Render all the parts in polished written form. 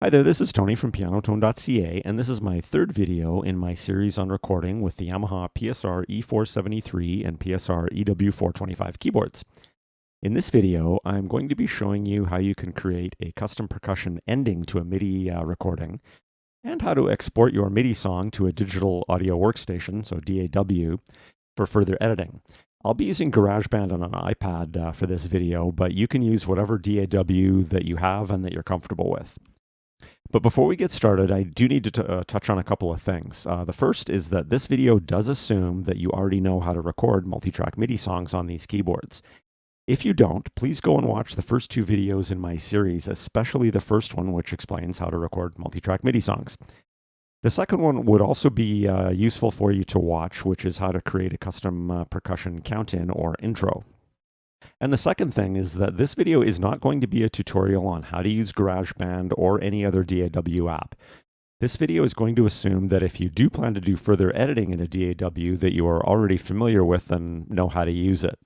Hi there, this is Tony from pianotone.ca, and this is my third video in my series on recording with the Yamaha PSR-E473 and PSR-EW425 keyboards. In this video, I'm going to be showing you how you can create a custom percussion ending to a MIDI recording, and how to export your MIDI song to a digital audio workstation, so DAW, for further editing. I'll be using GarageBand on an iPad for this video, but you can use whatever DAW that you have and that you're comfortable with. But before we get started, I do need to touch on a couple of things. The first is that this video does assume that you already know how to record multi-track MIDI songs on these keyboards. If you don't, please go and watch the first two videos in my series, especially the first one, which explains how to record multi-track MIDI songs. The second one would also be useful for you to watch, which is how to create a custom percussion count-in or intro. And the second thing is that this video is not going to be a tutorial on how to use GarageBand or any other DAW app. This video is going to assume that if you do plan to do further editing in a DAW, that you are already familiar with and know how to use it.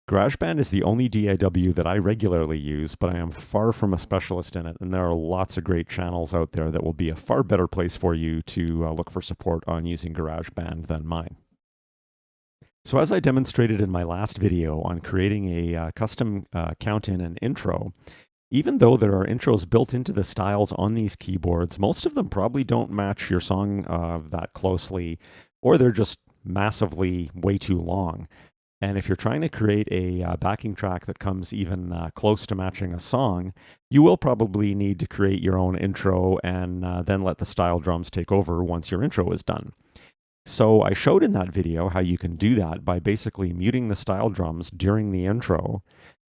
GarageBand is the only DAW that I regularly use, but I am far from a specialist in it, and there are lots of great channels out there that will be a far better place for you to look for support on using GarageBand than mine. So as I demonstrated in my last video on creating a custom count-in and intro, even though there are intros built into the styles on these keyboards, most of them probably don't match your song that closely, or they're just massively way too long. And if you're trying to create a backing track that comes even close to matching a song, you will probably need to create your own intro and then let the style drums take over once your intro is done. So I showed in that video how you can do that by basically muting the style drums during the intro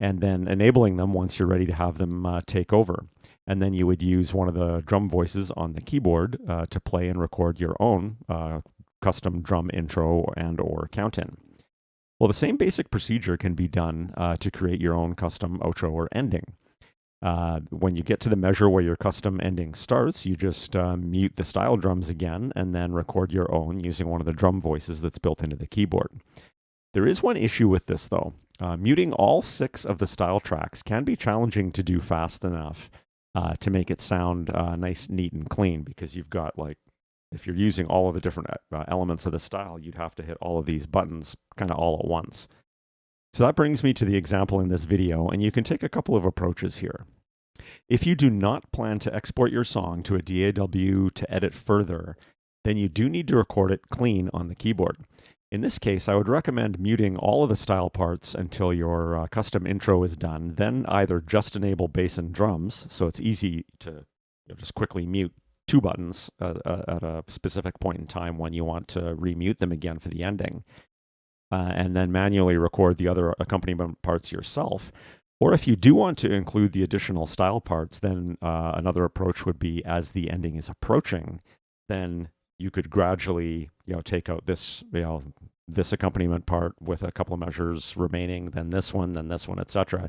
and then enabling them once you're ready to have them take over. And then you would use one of the drum voices on the keyboard to play and record your own custom drum intro and or count-in. Well, the same basic procedure can be done to create your own custom outro or ending. When you get to the measure where your custom ending starts, you just mute the style drums again and then record your own using one of the drum voices that's built into the keyboard. There is one issue with this though. Muting all 6 of the style tracks can be challenging to do fast enough to make it sound nice, neat, and clean, because you've got, like, if you're using all of the different elements of the style, you'd have to hit all of these buttons kind of all at once. So that brings me to the example in this video, and you can take a couple of approaches here. If you do not plan to export your song to a DAW to edit further, then you do need to record it clean on the keyboard. In this case, I would recommend muting all of the style parts until your custom intro is done, then either just enable bass and drums, so it's easy to just quickly mute 2 buttons at a specific point in time when you want to remute them again for the ending. And then manually record the other accompaniment parts yourself. Or if you do want to include the additional style parts, then another approach would be, as the ending is approaching, then you could gradually take out this this accompaniment part with a couple of measures remaining, then this one, etc.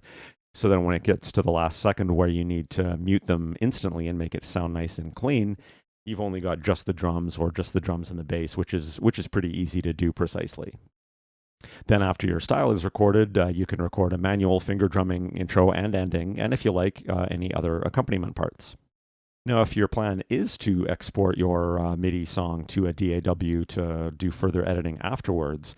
So then when it gets to the last second where you need to mute them instantly and make it sound nice and clean, you've only got just the drums or just the drums and the bass, which is pretty easy to do precisely. Then after your style is recorded, you can record a manual finger drumming intro and ending, and if you like, any other accompaniment parts. Now, if your plan is to export your MIDI song to a DAW to do further editing afterwards,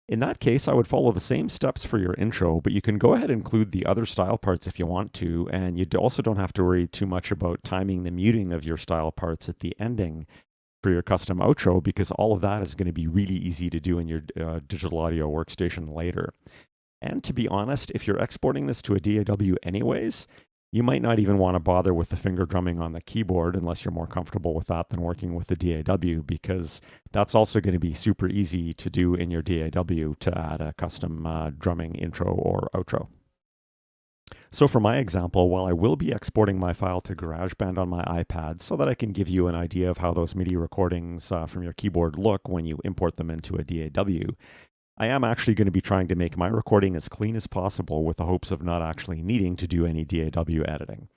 in that case, I would follow the same steps for your intro, but you can go ahead and include the other style parts if you want to, and you also don't have to worry too much about timing the muting of your style parts at the ending for your custom outro, because all of that is going to be really easy to do in your digital audio workstation later. And to be honest, if you're exporting this to a DAW anyways, you might not even want to bother with the finger drumming on the keyboard unless you're more comfortable with that than working with the DAW, because that's also going to be super easy to do in your DAW to add a custom drumming intro or outro. So for my example, while I will be exporting my file to GarageBand on my iPad so that I can give you an idea of how those MIDI recordings from your keyboard look when you import them into a DAW, I am actually going to be trying to make my recording as clean as possible with the hopes of not actually needing to do any DAW editing.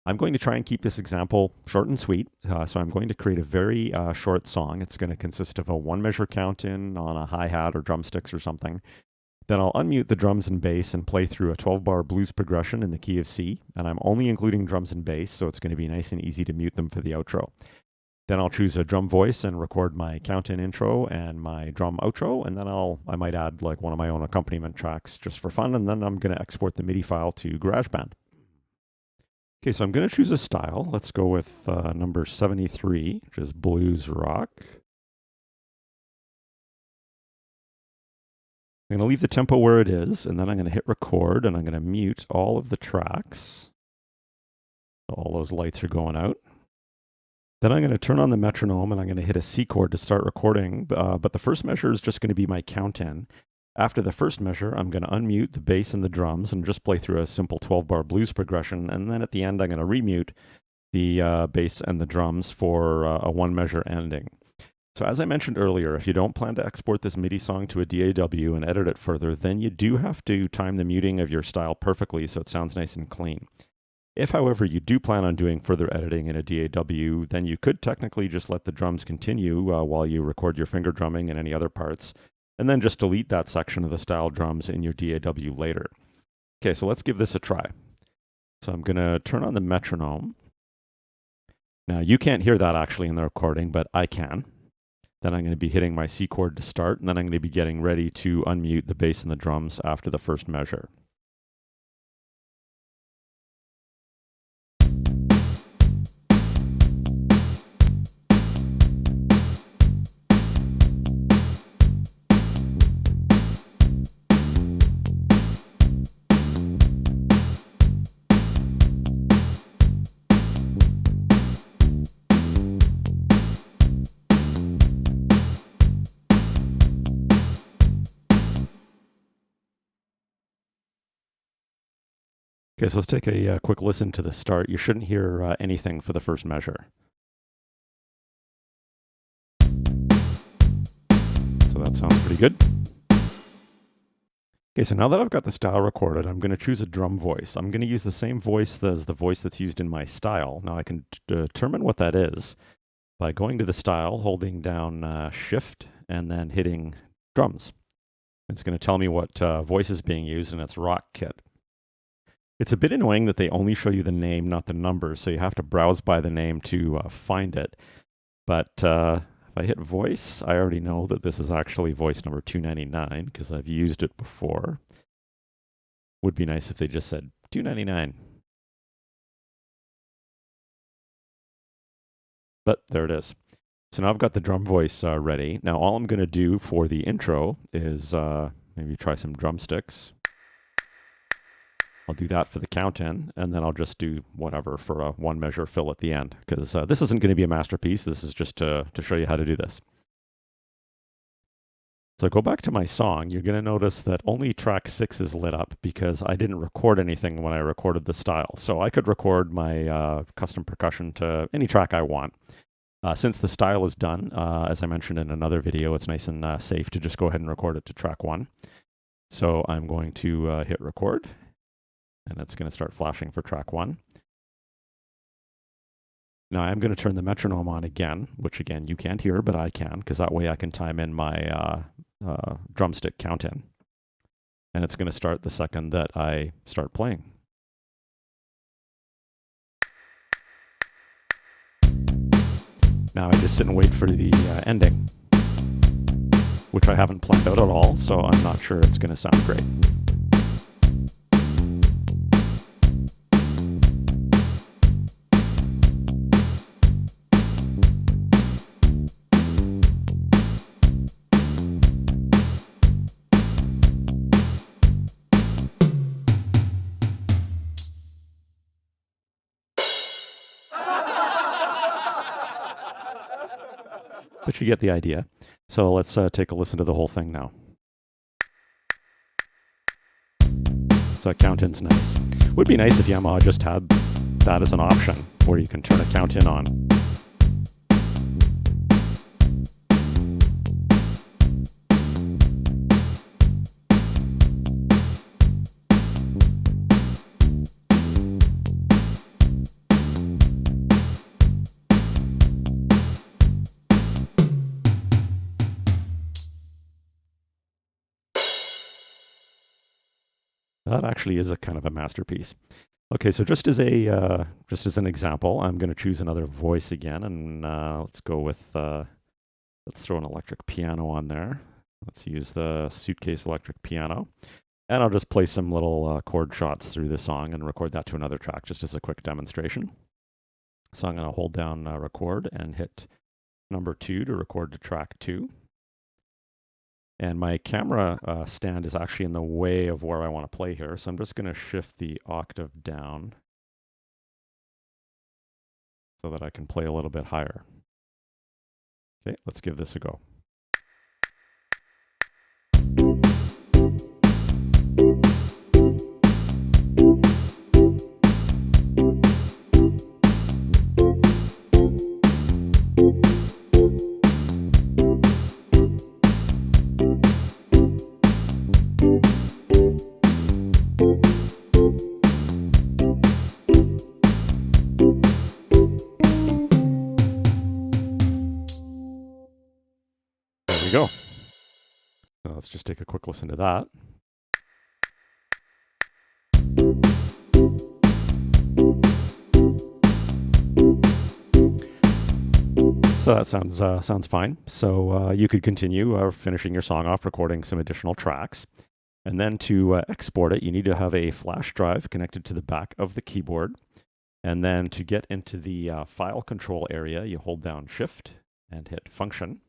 I'm going to try and keep this example short and sweet, so I'm going to create a very short song. It's going to consist of a 1-measure count-in on a hi-hat or drumsticks or something, Then I'll unmute the drums and bass and play through a 12-bar blues progression in the key of C, and I'm only including drums and bass, so it's going to be nice and easy to mute them for the outro. Then I'll choose a drum voice and record my count-in intro and my drum outro, and then I might add like one of my own accompaniment tracks just for fun, and then I'm going to export the MIDI file to GarageBand. Okay, so I'm going to choose a style. Let's go with number 73, which is blues rock. I'm going to leave the tempo where it is, and then I'm going to hit record, and I'm going to mute all of the tracks. All those lights are going out. Then I'm going to turn on the metronome, and I'm going to hit a C chord to start recording, but the first measure is just going to be my count-in. After the first measure, I'm going to unmute the bass and the drums and just play through a simple 12-bar blues progression, and then at the end I'm going to remute the bass and the drums for a one-measure ending. So as I mentioned earlier, if you don't plan to export this MIDI song to a DAW and edit it further, then you do have to time the muting of your style perfectly so it sounds nice and clean. If, however, you do plan on doing further editing in a DAW, then you could technically just let the drums continue while you record your finger drumming and any other parts, and then just delete that section of the style drums in your DAW later. Okay, so let's give this a try. So I'm going to turn on the metronome. Now, you can't hear that actually in the recording, but I can. Then I'm going to be hitting my C chord to start, and then I'm going to be getting ready to unmute the bass and the drums after the first measure. Okay, so let's take a quick listen to the start. You shouldn't hear anything for the first measure. So that sounds pretty good. Okay, so now that I've got the style recorded, I'm going to choose a drum voice. I'm going to use the same voice as the voice that's used in my style. Now I can determine what that is by going to the style, holding down Shift, and then hitting drums. It's going to tell me what voice is being used, and it's Rock Kit. It's a bit annoying that they only show you the name, not the number, so you have to browse by the name to find it. But if I hit voice, I already know that this is actually voice number 299 because I've used it before. Would be nice if they just said 299. But there it is. So now I've got the drum voice ready. Now all I'm going to do for the intro is maybe try some drumsticks. I'll do that for the count-in, and then I'll just do whatever for a one-measure fill at the end, because this isn't going to be a masterpiece. This is just to show you how to do this. So go back to my song. You're going to notice that only track 6 is lit up because I didn't record anything when I recorded the style. So I could record my custom percussion to any track I want. Since the style is done, as I mentioned in another video, it's nice and safe to just go ahead and record it to track 1. So I'm going to hit record. And it's going to start flashing for track 1. Now I'm going to turn the metronome on again, which again you can't hear, but I can, because that way I can time in my drumstick count-in. And it's going to start the second that I start playing. Now I just sit and wait for the ending, which I haven't planned out at all, so I'm not sure it's going to sound great. But you get the idea. So let's take a listen to the whole thing now. So count-in's nice. Would be nice if Yamaha just had that as an option, where you can turn a count-in on. actually is a kind of a masterpiece. Okay, so just as an example, I'm going to choose another voice again, and let's go with let's throw an electric piano on there. Let's use the Suitcase electric piano, and I'll just play some little chord shots through the song and record that to another track, just as a quick demonstration. So I'm going to hold down record and hit number 2 to record to track 2. And my camera stand is actually in the way of where I want to play here. So I'm just going to shift the octave down so that I can play a little bit higher. Okay, let's give this a go. There we go. So let's just take a quick listen to that. So that sounds fine. So you could continue finishing your song off, recording some additional tracks. And then to export it, you need to have a flash drive connected to the back of the keyboard. And then to get into the file control area, you hold down Shift and hit Function.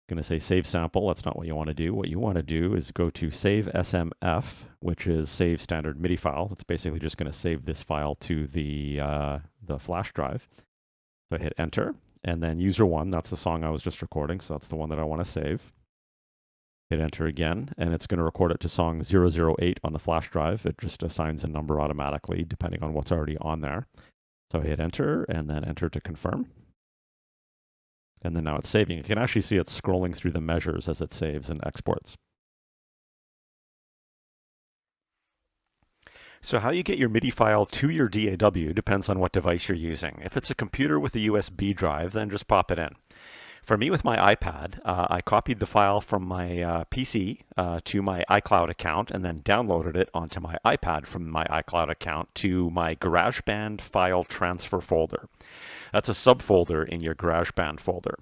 Going to say Save Sample. That's not what you want to do. What you want to do is go to Save SMF, which is Save Standard MIDI File. It's basically just going to save this file to the flash drive. So I hit Enter, and then User 1, that's the song I was just recording, so that's the one that I want to save. Hit Enter again, and it's going to record it to song 008 on the flash drive. It just assigns a number automatically, depending on what's already on there. So I hit Enter, and then Enter to confirm. And then now it's saving. You can actually see it scrolling through the measures as it saves and exports. So how you get your MIDI file to your DAW depends on what device you're using. If it's a computer with a USB drive, then just pop it in. For me, with my iPad, I copied the file from my PC to my iCloud account and then downloaded it onto my iPad from my iCloud account to my GarageBand file transfer folder. That's a subfolder in your GarageBand folder.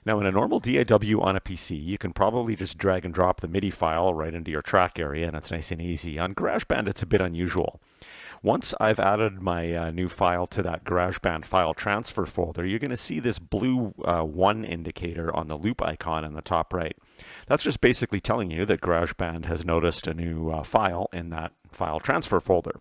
Now, in a normal DAW on a PC, you can probably just drag and drop the MIDI file right into your track area, and it's nice and easy. On GarageBand, it's a bit unusual. Once I've added my new file to that GarageBand file transfer folder, you're going to see this blue 1 indicator on the loop icon in the top right. That's just basically telling you that GarageBand has noticed a new file in that file transfer folder.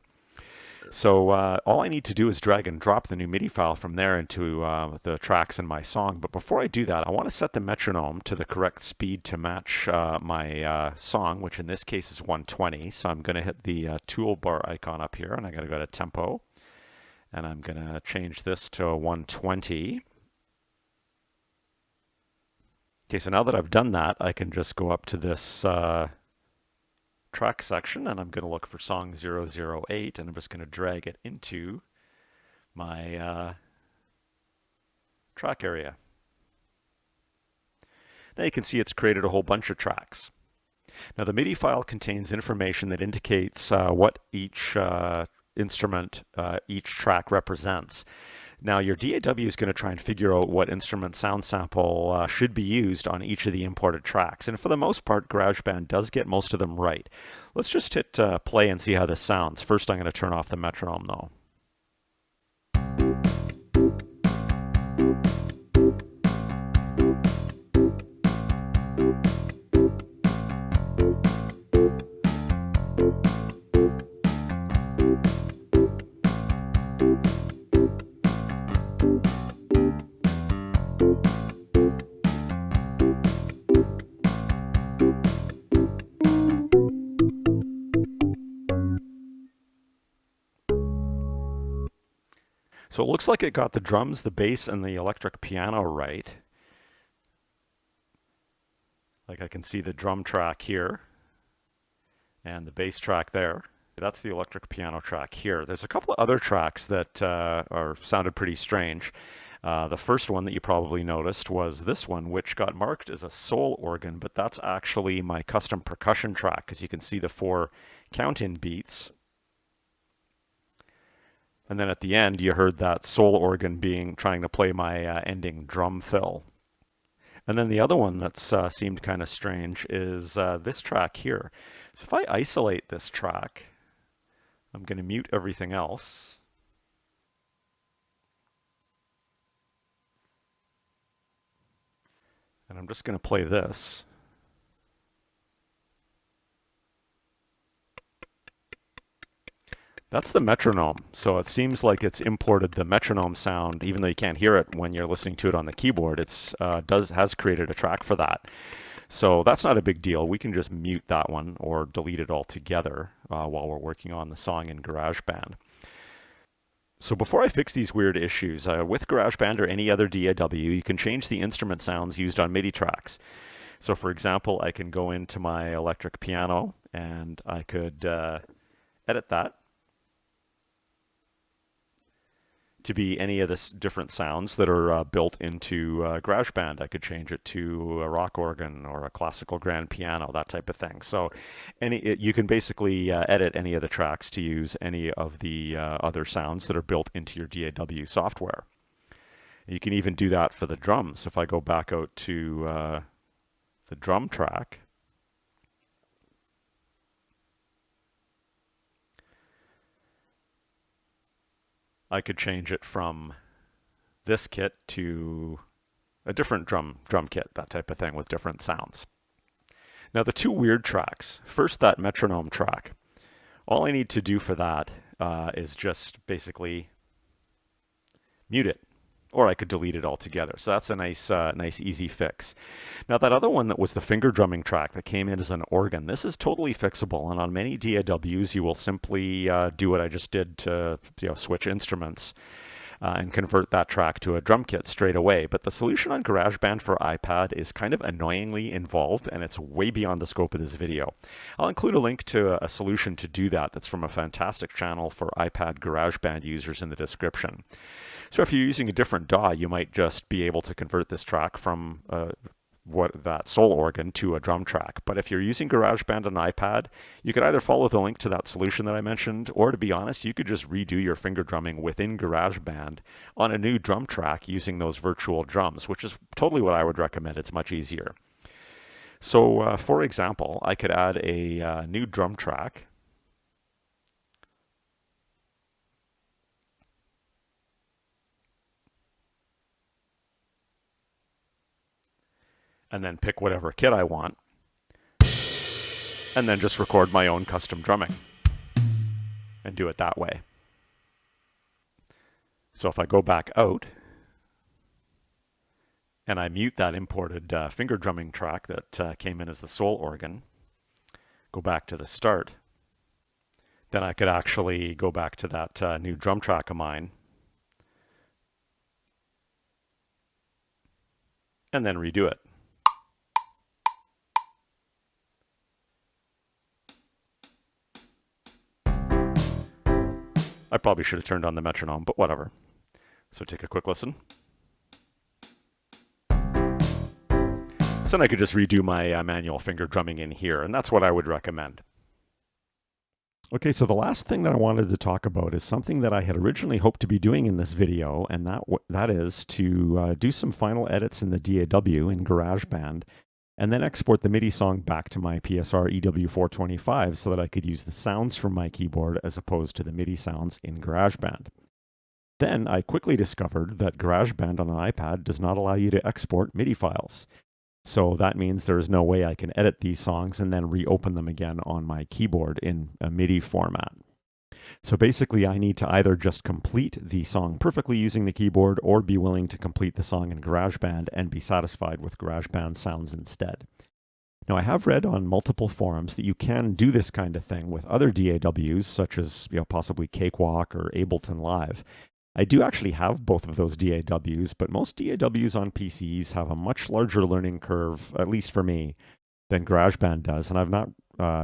So all I need to do is drag and drop the new MIDI file from there into the tracks in my song. But before I do that, I want to set the metronome to the correct speed to match my song, which in this case is 120. So I'm going to hit the toolbar icon up here, and I got to go to Tempo. And I'm going to change this to 120. Okay, so now that I've done that, I can just go up to this track section, and I'm going to look for song 008, and I'm just going to drag it into my track area. Now you can see it's created a whole bunch of tracks. Now the MIDI file contains information that indicates what each instrument each track represents. Now your DAW is going to try and figure out what instrument sound sample should be used on each of the imported tracks. And for the most part, GarageBand does get most of them right. Let's just hit play and see how this sounds. First, I'm going to turn off the metronome though. So it looks like it got the drums, the bass, and the electric piano right. Like I can see the drum track here and the bass track there. That's the electric piano track here. There's a couple of other tracks that sounded pretty strange. The first one that you probably noticed was this one, which got marked as a soul organ, but that's actually my custom percussion track, because you can see the 4 count-in beats. And then at the end, you heard that soul organ trying to play my ending drum fill. And then the other one that's seemed kind of strange is this track here. So if I isolate this track, I'm going to mute everything else. And I'm just going to play this. That's the metronome. So it seems like it's imported the metronome sound, even though you can't hear it when you're listening to it on the keyboard. It's has created a track for that. So that's not a big deal. We can just mute that one or delete it altogether while we're working on the song in GarageBand. So before I fix these weird issues, with GarageBand or any other DAW, you can change the instrument sounds used on MIDI tracks. So for example, I can go into my electric piano and I could edit that to be any of the different sounds that are built into GarageBand. I could change it to a rock organ or a classical grand piano, that type of thing. So you can basically edit any of the tracks to use any of the other sounds that are built into your DAW software. You can even do that for the drums. If I go back out to the drum track, I could change it from this kit to a different drum kit, that type of thing with different sounds. Now the two weird tracks, first that metronome track. All I need to do for that is just basically mute it, or I could delete it altogether. So that's a nice easy fix. Now that other one that was the finger drumming track that came in as an organ, this is totally fixable, and on many DAWs you will simply do what I just did to switch instruments and convert that track to a drum kit straight away. But the solution on GarageBand for iPad is kind of annoyingly involved, and it's way beyond the scope of this video. I'll include a link to a solution to do that that's from a fantastic channel for iPad GarageBand users in the description. So if you're using a different DAW, you might just be able to convert this track from that soul organ to a drum track. But if you're using GarageBand on iPad, you could either follow the link to that solution that I mentioned, or to be honest, you could just redo your finger drumming within GarageBand on a new drum track using those virtual drums, which is totally what I would recommend. It's much easier. So for example, I could add a new drum track. And then pick whatever kit I want, and then just record my own custom drumming and do it that way. So if I go back out and I mute that imported finger drumming track that came in as the soul organ, go back to the start, then I could actually go back to that new drum track of mine and then redo it. I probably should have turned on the metronome, but whatever. So take a quick listen. So then I could just redo my manual finger drumming in here, and that's what I would recommend. Okay, so the last thing that I wanted to talk about is something that I had originally hoped to be doing in this video, and that is to do some final edits in the DAW in GarageBand, and then export the MIDI song back to my PSR-EW425 so that I could use the sounds from my keyboard as opposed to the MIDI sounds in GarageBand. Then I quickly discovered that GarageBand on an iPad does not allow you to export MIDI files. So that means there is no way I can edit these songs and then reopen them again on my keyboard in a MIDI format. So basically, I need to either just complete the song perfectly using the keyboard or be willing to complete the song in GarageBand and be satisfied with GarageBand sounds instead. Now, I have read on multiple forums that you can do this kind of thing with other DAWs, such as possibly Cakewalk or Ableton Live. I do actually have both of those DAWs, but most DAWs on PCs have a much larger learning curve, at least for me, than GarageBand does, and I've not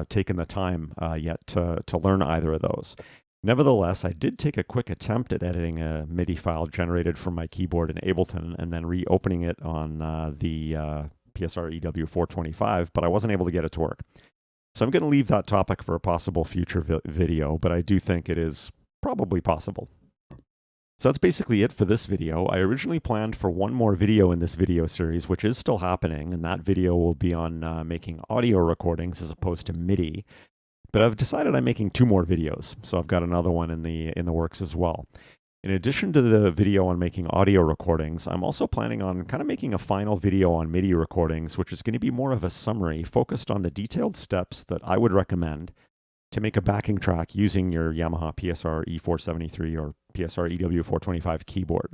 taken the time yet to learn either of those. Nevertheless, I did take a quick attempt at editing a MIDI file generated from my keyboard in Ableton and then reopening it on the PSR-EW425, but I wasn't able to get it to work. So I'm going to leave that topic for a possible future video, but I do think it is probably possible. So that's basically it for this video. I originally planned for one more video in this video series, which is still happening, and that video will be on making audio recordings as opposed to MIDI. But I've decided I'm making 2 more videos, so I've got another one in the works as well. In addition to the video on making audio recordings, I'm also planning on kind of making a final video on MIDI recordings, which is going to be more of a summary focused on the detailed steps that I would recommend to make a backing track using your Yamaha PSR-E473 or PSR-EW425 keyboard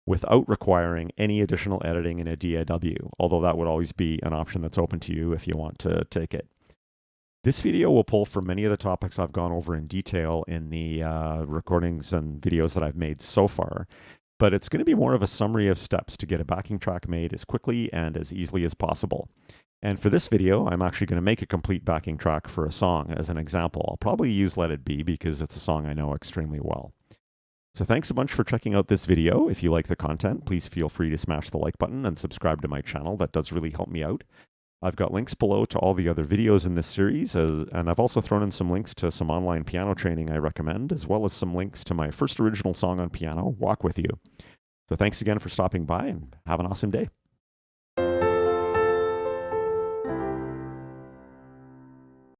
without requiring any additional editing in a DAW, although that would always be an option that's open to you if you want to take it. This video will pull from many of the topics I've gone over in detail in the recordings and videos that I've made so far, but it's going to be more of a summary of steps to get a backing track made as quickly and as easily as possible. And for this video, I'm actually going to make a complete backing track for a song as an example. I'll probably use Let It Be because it's a song I know extremely well. So thanks a bunch for checking out this video. If you like the content, please feel free to smash the like button and subscribe to my channel. That does really help me out. I've got links below to all the other videos in this series, and I've also thrown in some links to some online piano training I recommend, as well as some links to my first original song on piano, Walk With You. So thanks again for stopping by, and have an awesome day.